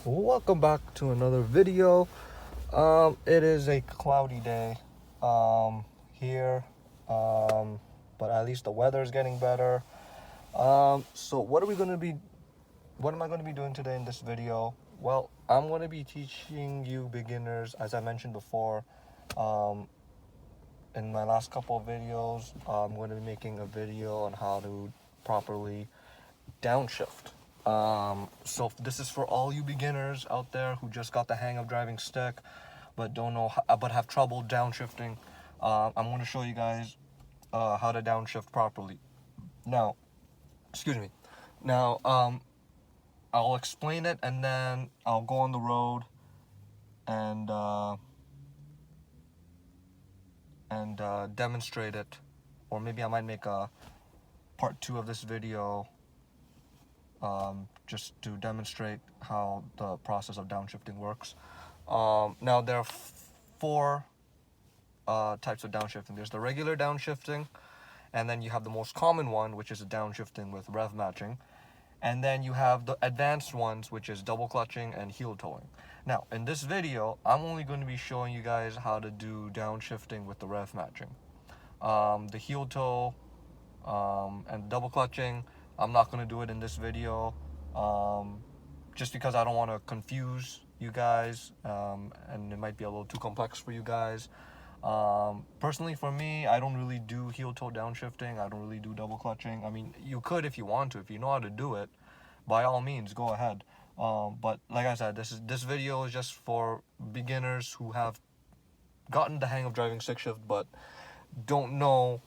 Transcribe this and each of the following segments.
Welcome back to another video. It is a cloudy day here, but at least the weather is getting better. So what am I going to be doing today in this video? Well, I'm going to be teaching you beginners, as I mentioned before, in my last couple of videos. I'm going to be making a video on how to properly downshift. So this is for all you beginners out there who just got the hang of driving stick but don't know but have trouble downshifting. I'm going to show you guys how to downshift properly. Now, I'll explain it and then I'll go on the road and demonstrate it, or maybe I might make a part 2 of this video just to demonstrate how the process of downshifting works. Now there are 4 types of downshifting. There's the regular downshifting, and then you have the most common one, which is a downshifting with rev matching, and then you have the advanced ones, which is double clutching and heel towing. Now in this video I'm only going to be showing you guys how to do downshifting with the rev matching. The heel toe and double clutching, I'm not going to do it in this video, just because I don't want to confuse you guys, and it might be a little too complex for you guys. Personally for me, I don't really do heel toe downshifting. I don't really do double clutching. I mean, you could if you want to. If you know how to do it, by all means, go ahead. But like I said, this video is just for beginners who have gotten the hang of driving stick shift but don't know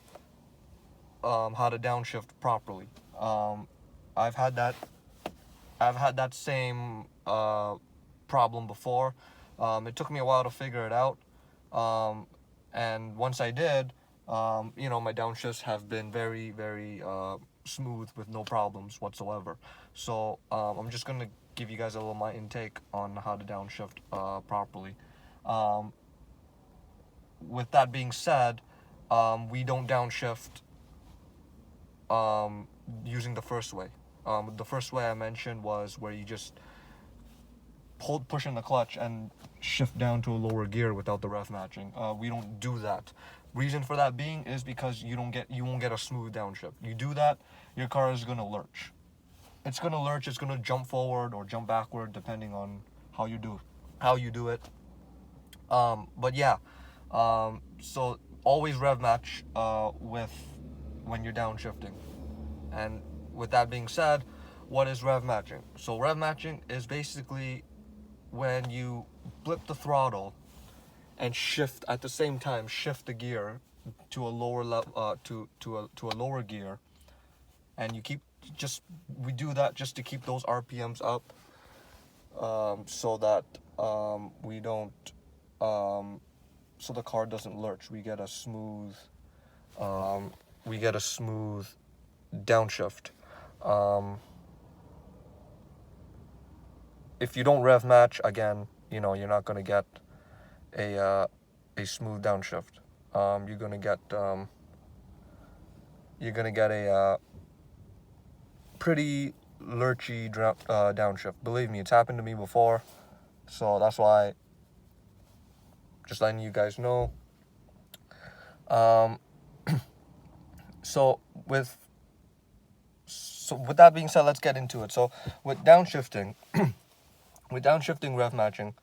how to downshift properly. I've had that same problem before. It took me a while to figure it out, and once I did, my downshifts have been very, very smooth with no problems whatsoever. So I'm just gonna give you guys a little my intake on how to downshift properly. With that being said, we don't downshift using the first way. The first way I mentioned was where you just push in the clutch and shift down to a lower gear without the rev matching. We don't do that. Reason for that being is because you won't get a smooth downshift. You do that, your car is gonna lurch. It's gonna jump forward or jump backward depending on how you do it. But yeah, so always rev match when you're downshifting. And with that being said, what is rev matching? So rev matching is basically when you blip the throttle and shift at the same time, shift the gear to a lower level, to a lower gear, and we do that just to keep those RPMs up, so that we don't so the car doesn't lurch. We get a smooth downshift. If you don't rev match, again, you're not gonna get a smooth downshift. You're gonna get a pretty lurchy downshift. Believe me, it's happened to me before, so that's why. Just letting you guys know. So with that being said, let's get into it. So with downshiftting, rev matching,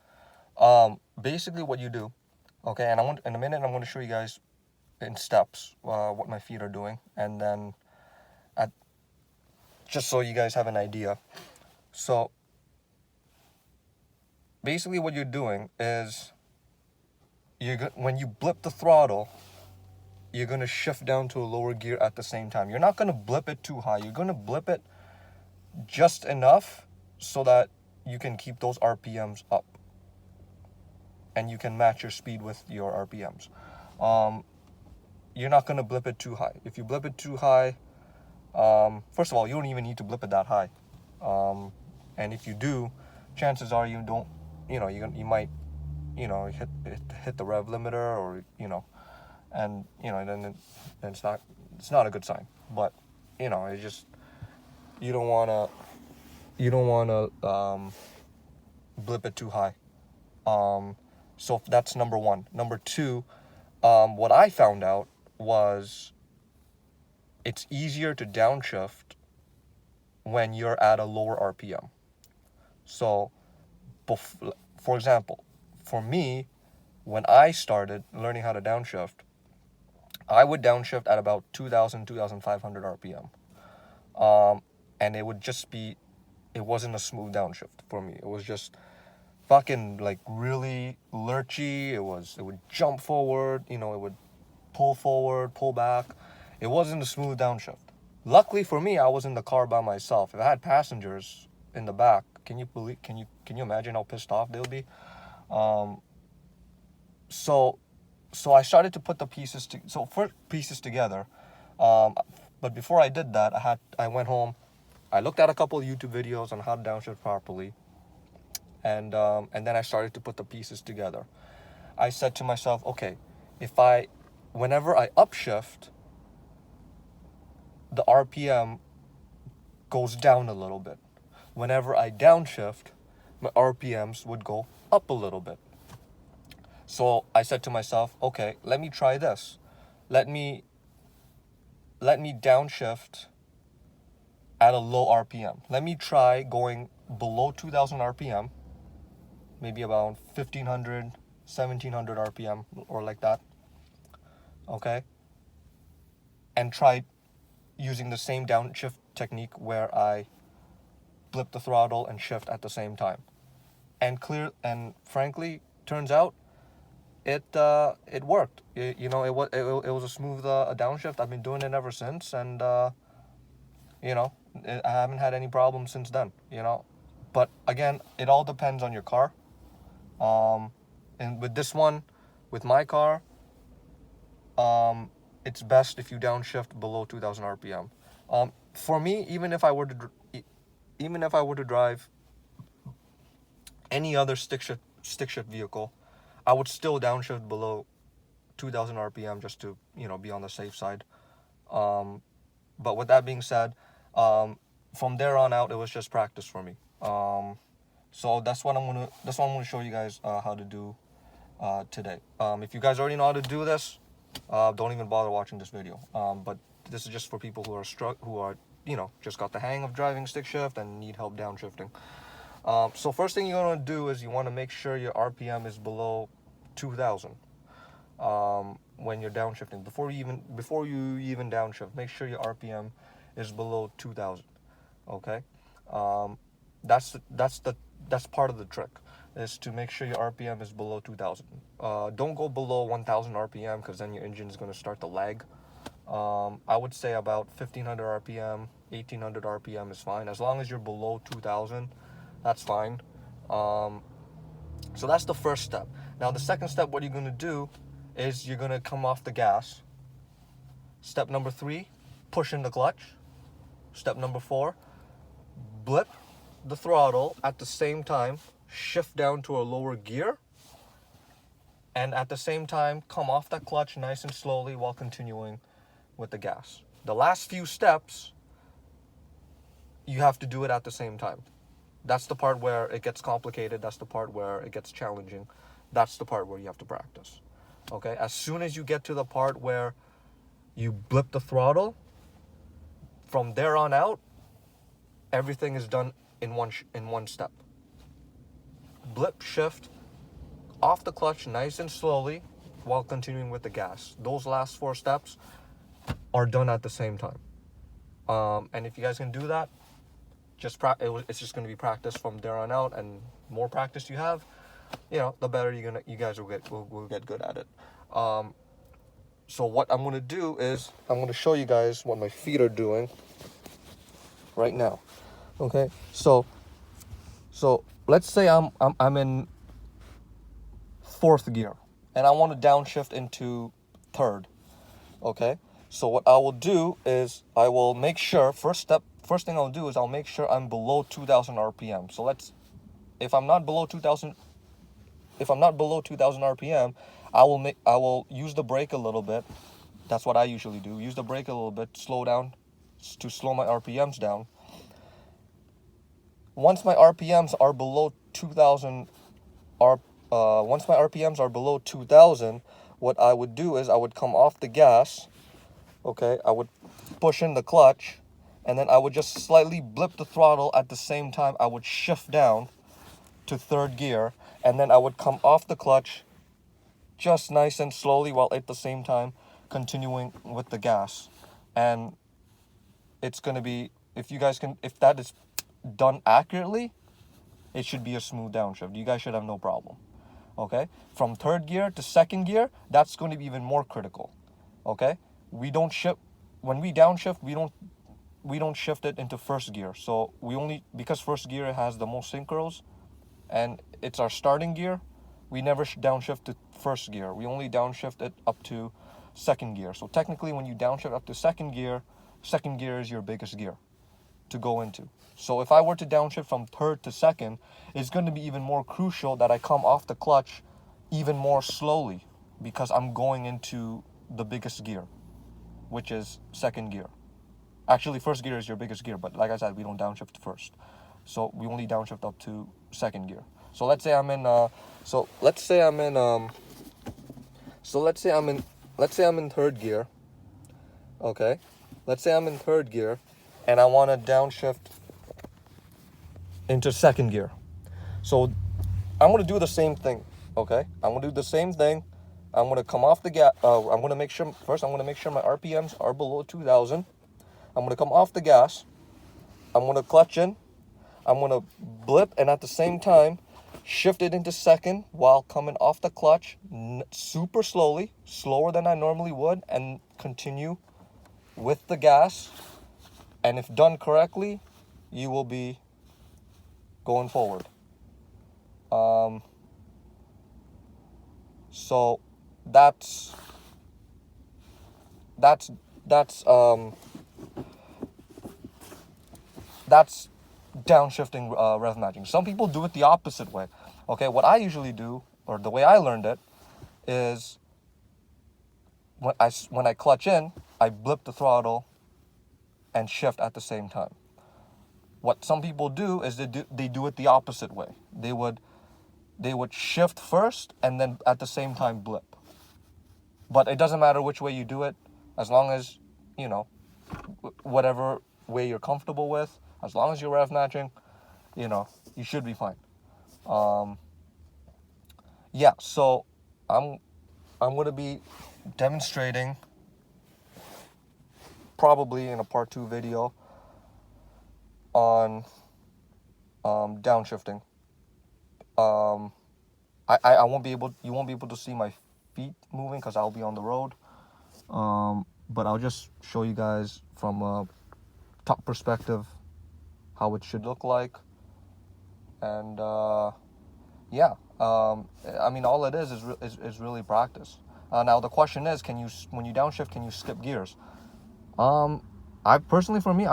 basically what you do, okay, and in a minute I'm going to show you guys in steps what my feet are doing, and then just so you guys have an idea. So basically what you're doing is when you blip the throttle, you're going to shift down to a lower gear at the same time. You're not going to blip it too high. You're going to blip it just enough so that you can keep those RPMs up and you can match your speed with your RPMs. You're not going to blip it too high. If you blip it too high, first of all, you don't even need to blip it that high. And if you do, chances are you don't, you might, hit the rev limiter, or and then it's not a good sign. But it's just, you don't want to blip it too high. So that's number one. Number two, what I found out was it's easier to downshift when you're at a lower RPM. So, for example, for me, when I started learning how to downshift, I would downshift at about 2,000, 2,500 RPM. And it would just be, it wasn't a smooth downshift for me. It was just fucking like really lurchy. It would jump forward, it would pull forward, pull back. It wasn't a smooth downshift. Luckily for me, I was in the car by myself. If I had passengers in the back, can you imagine how pissed off they'll be? So I started to put the pieces together. But before I did that, I went home. I looked at a couple of YouTube videos on how to downshift properly, and then I started to put the pieces together. I said to myself, okay, whenever I upshift, the RPM goes down a little bit. Whenever I downshift, my RPMs would go up a little bit. So I said to myself, okay, let me try this. Let me downshift at a low RPM. Let me try going below 2,000 RPM, maybe about 1,500, 1,700 RPM or like that. Okay? And try using the same downshift technique where I blip the throttle and shift at the same time. And frankly, turns out it worked. It was a smooth downshift. I've been doing it ever since, and I haven't had any problems since then. But again, it all depends on your car. And with my car, it's best if you downshift below 2,000 RPM. For me, even if I were to drive any other stick shift vehicle, I would still downshift below 2,000 RPM just to be on the safe side. But with that being said, from there on out, it was just practice for me. So that's what I'm gonna show you guys how to do today. If you guys already know how to do this, don't even bother watching this video. But this is just for people who are just got the hang of driving stick shift and need help downshifting. So first thing you're gonna do is you want to make sure your RPM is below 2,000 when you're downshifting. Before you even downshift, make sure your RPM is below 2,000. Okay, that's part of the trick, is to make sure your RPM is below 2,000. Don't go below 1,000 RPM because then your engine is going to start to lag. I would say about 1,500 RPM, 1,800 RPM is fine. As long as you're below 2,000, that's fine. So that's the first step. Now the second step, what you're going to do is you're going to come off the gas. Step number 3, push in the clutch. Step number 4, blip the throttle at the same time, shift down to a lower gear, and at the same time come off that clutch nice and slowly while continuing with the gas. The last few steps, you have to do it at the same time. That's the part where it gets complicated. That's the part where it gets challenging. That's the part where you have to practice. Okay? As soon as you get to the part where you blip the throttle, from there on out, everything is done in one step. Blip, shift, off the clutch nice and slowly while continuing with the gas. Those last 4 steps are done at the same time. And if you guys can do that, it's just going to be practice from there on out, and more practice you have, the better you guys will get good at it. So what I'm going to do is I'm going to show you guys what my feet are doing right now. Okay, so let's say I'm in 4th gear and I want to downshift into 3rd. Okay, so what I will do is I will make sure first thing I'll do is I'll make sure I'm below 2,000 RPM. So if I'm not below 2,000 RPM, I will use the brake a little bit. That's what I usually do. Use the brake a little bit, slow down to slow my RPMs down. Once my RPMs are below 2,000 once my RPMs are below 2,000, what I would do is I would come off the gas, okay? I would push in the clutch, and then I would just slightly blip the throttle. At the same time, I would shift down to third gear, and then I would come off the clutch just nice and slowly, while at the same time continuing with the gas. And it's going to be, if that is done accurately, it should be a smooth downshift. You guys should have no problem. Okay, from third gear to second gear, that's going to be even more critical. Okay, we don't shift when we downshift. We don't shift it into first gear. So because first gear has the most synchros, and it's our starting gear, we never downshift to first gear. We only downshift it up to second gear. So technically, when you downshift up to second gear is your biggest gear to go into. So if I were to downshift from third to second, it's going to be even more crucial that I come off the clutch even more slowly, because I'm going into the biggest gear, which is second gear. Actually, first gear is your biggest gear, but like I said, we don't downshift to first. So we only downshift up to second gear. So let's say I'm in third gear. Okay? Let's say I'm in third gear and I want to downshift into second gear. So I'm going to do the same thing, okay? I'm going to do the same thing. I'm going to come off the gas. I'm going to make sure my RPMs are below 2,000. I'm going to come off the gas. I'm going to clutch in. I'm going to blip, and at the same time, shift it into second while coming off the clutch super slowly, slower than I normally would, and continue with the gas. And if done correctly, you will be going forward. So that's downshifting rev matching. Some people do it the opposite way. Okay, what I usually do, or the way I learned it, is when I clutch in, I blip the throttle and shift at the same time. What some people do is they do it the opposite way. They would shift first and then at the same time blip. But it doesn't matter which way you do it, as long as, whatever way you're comfortable with, as long as you're rev matching, you should be fine. So I'm going to be demonstrating, probably in a part 2 video, on downshifting. You won't be able to see my feet moving because I'll be on the road. But I'll just show you guys from a top perspective how it should look like. And all it is really practice. Now the question is, when you downshift, can you skip gears? I've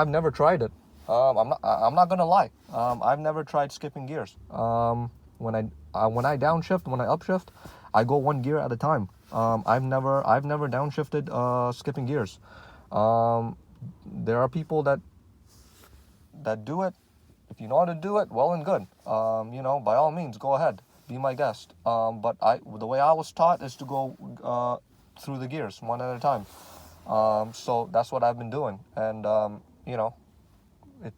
never tried it. I'm not gonna lie. I've never tried skipping gears. When I downshift, when I upshift, I go one gear at a time. I've never downshifted skipping gears. There are people that do it. If you know how to do it, well and good. By all means, go ahead, be my guest. But the way I was taught is to go through the gears one at a time. So that's what I've been doing, and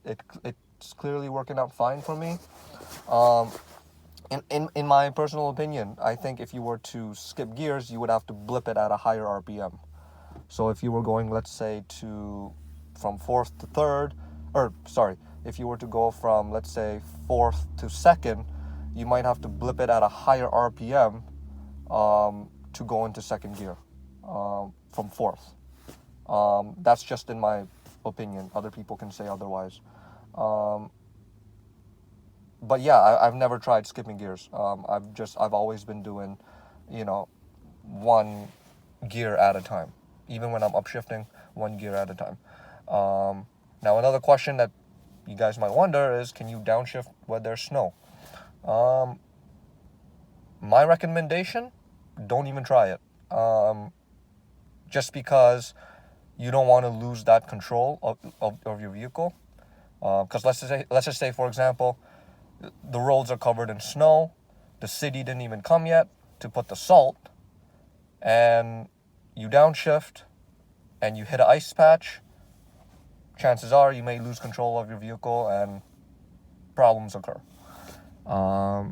it's clearly working out fine for me. In my personal opinion, I think if you were to skip gears, you would have to blip it at a higher RPM. So if you were going, let's say, from fourth to third, if you were to go from, let's say, fourth to second, you might have to blip it at a higher RPM to go into second gear from fourth. That's just in my opinion. Other people can say otherwise. But yeah, I've never tried skipping gears. I've always been doing, one gear at a time. Even when I'm upshifting, one gear at a time. Now another question that you guys might wonder is, can you downshift where there's snow? My recommendation, don't even try it. Just because you don't want to lose that control of your vehicle. Because let's just say, for example, the roads are covered in snow, the city didn't even come yet to put the salt, and you downshift and you hit an ice patch, chances are you may lose control of your vehicle and problems occur.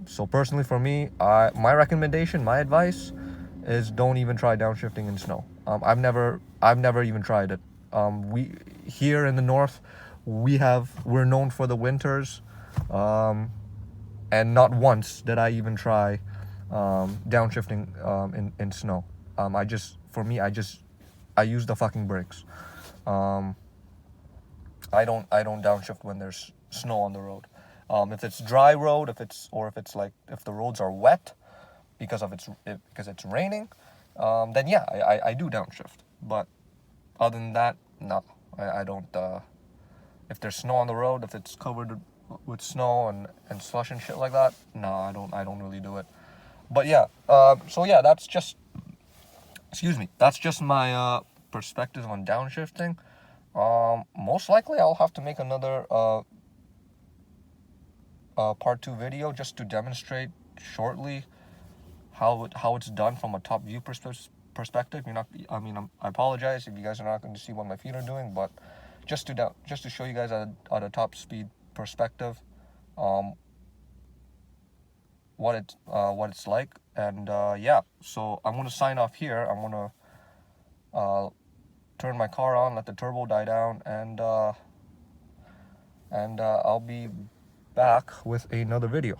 So personally for me, my recommendation, my advice is don't even try downshifting in snow. I've never even tried it. We here in the north, we're known for the winters, and not once did I even try downshifting in snow. I use the fucking brakes. I don't downshift when there's snow on the road. If it's dry road, if the roads are wet because it's raining, then yeah, I do downshift. But other than that, no, I don't. If there's snow on the road, if it's covered with snow and slush and shit like that, no, I don't really do it. But yeah, so yeah, that's just my perspective on downshifting. Most likely I'll have to make another part 2 video just to demonstrate shortly how it's done from a top view perspective. I apologize if you guys are not going to see what my feet are doing, but just to show you guys at a top speed perspective, what it's like. And yeah, so I'm gonna sign off here. I'm gonna turn my car on, let the turbo die down, and I'll be back with another video.